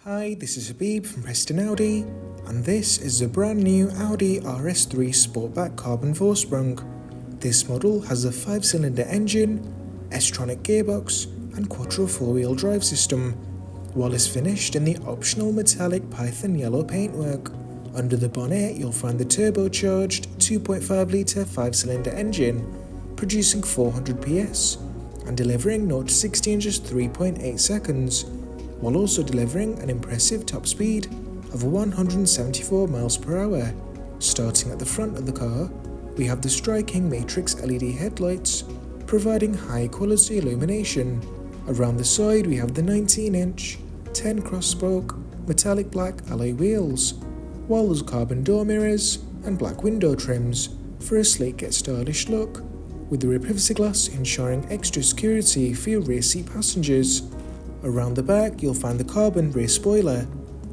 Hi, this is Habib from Preston Audi, and this is the brand new Audi RS3 Sportback carbon Vorsprung. This model has a 5-cylinder engine, S-Tronic gearbox, and quattro 4-wheel drive system, while it's finished in the optional metallic Python yellow paintwork. Under the bonnet, you'll find the turbocharged 2.5 litre 5-cylinder engine, producing 400 PS and delivering 0 to 60 in just 3.8 seconds. While also delivering an impressive top speed of 174 miles per hour. Starting at the front of the car, we have the striking matrix LED headlights, providing high quality illumination. Around the side we have the 19-inch, 10 cross-spoke, metallic black alloy wheels, while there's carbon door mirrors and black window trims for a sleek yet stylish look, with the rear privacy glass ensuring extra security for your rear seat passengers. Around the back, you'll find the carbon rear spoiler,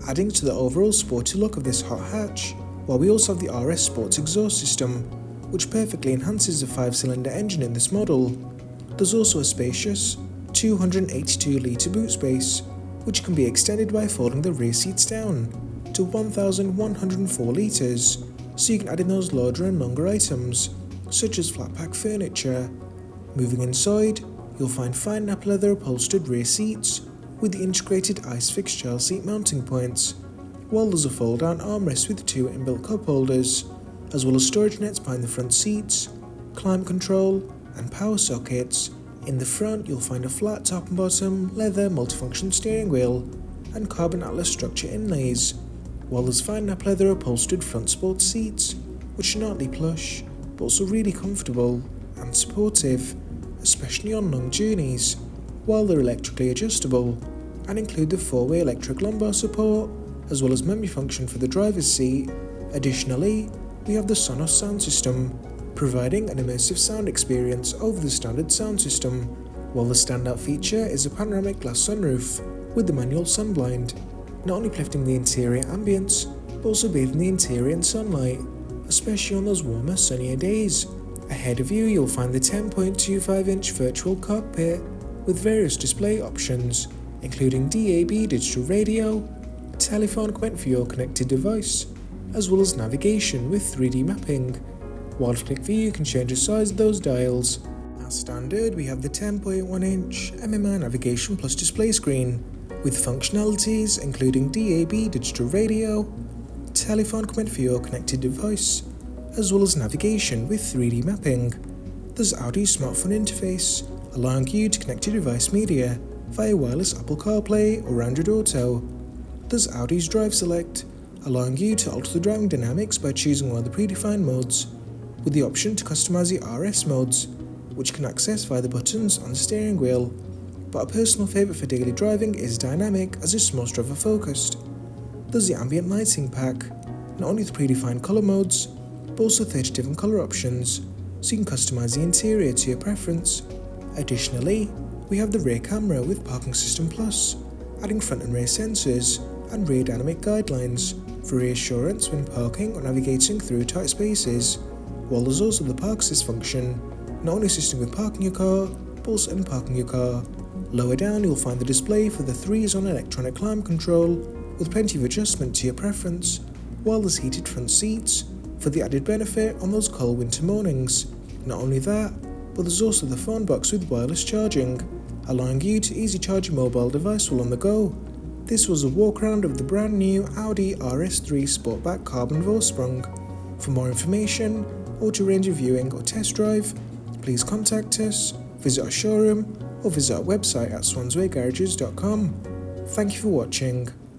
adding to the overall sporty look of this hot hatch, while we also have the RS Sports exhaust system, which perfectly enhances the 5-cylinder engine in this model. There's also a spacious 282-litre boot space, which can be extended by folding the rear seats down to 1,104 litres, so you can add in those larger and longer items, such as flat pack furniture. Moving inside, you'll find fine nap leather upholstered rear seats with the integrated ISOFIX child seat mounting points, while there's a fold-down armrest with 2 inbuilt cup holders, as well as storage nets behind the front seats, climate control and power sockets. In the front you'll find a flat top and bottom leather multifunction steering wheel and carbon atlas structure inlays, while there's fine nap leather upholstered front sports seats, which are not only plush but also really comfortable and supportive, especially on long journeys, while they're electrically adjustable and include the 4-way electric lumbar support as well as memory function for the driver's seat. Additionally, we have the SONOS sound system, providing an immersive sound experience over the standard sound system, while the standout feature is a panoramic glass sunroof with the manual sunblind, not only uplifting the interior ambience but also bathing the interior in sunlight, especially on those warmer, sunnier days. Ahead of you, you'll find the 10.25-inch virtual cockpit with various display options, including DAB digital radio, telephone connect for your connected device, as well as navigation with 3D mapping. While click view, you can change the size of those dials. As standard, we have the 10.1-inch MMI navigation plus display screen, with functionalities including DAB digital radio, telephone connect for your connected device, as well as navigation with 3D mapping. There's Audi's smartphone interface, allowing you to connect your device media via wireless Apple CarPlay or Android Auto. There's Audi's Drive Select, allowing you to alter the driving dynamics by choosing one of the predefined modes, with the option to customize the RS modes, which you can access via the buttons on the steering wheel. But a personal favourite for daily driving is Dynamic, as it's most driver focused. There's the ambient lighting pack, not only the predefined colour modes, but also 30 different colour options, so you can customize the interior to your preference. Additionally, we have the rear camera with Parking System Plus, adding front and rear sensors and rear dynamic guidelines for reassurance when parking or navigating through tight spaces, while there's also the Park Assist function, not only assisting with parking your car, but also unparking your car. Lower down you'll find the display for the 3-zone electronic climate control with plenty of adjustment to your preference, while there's heated front seats for the added benefit on those cold winter mornings. Not only that, but there's also the phone box with wireless charging, allowing you to easily charge your mobile device while on the go. This was a walk around of the brand new Audi RS3 Sportback carbon Vorsprung. For more information or to arrange a viewing or test drive, please contact us, visit our showroom or visit our website at swanswaygarages.com. Thank you for watching.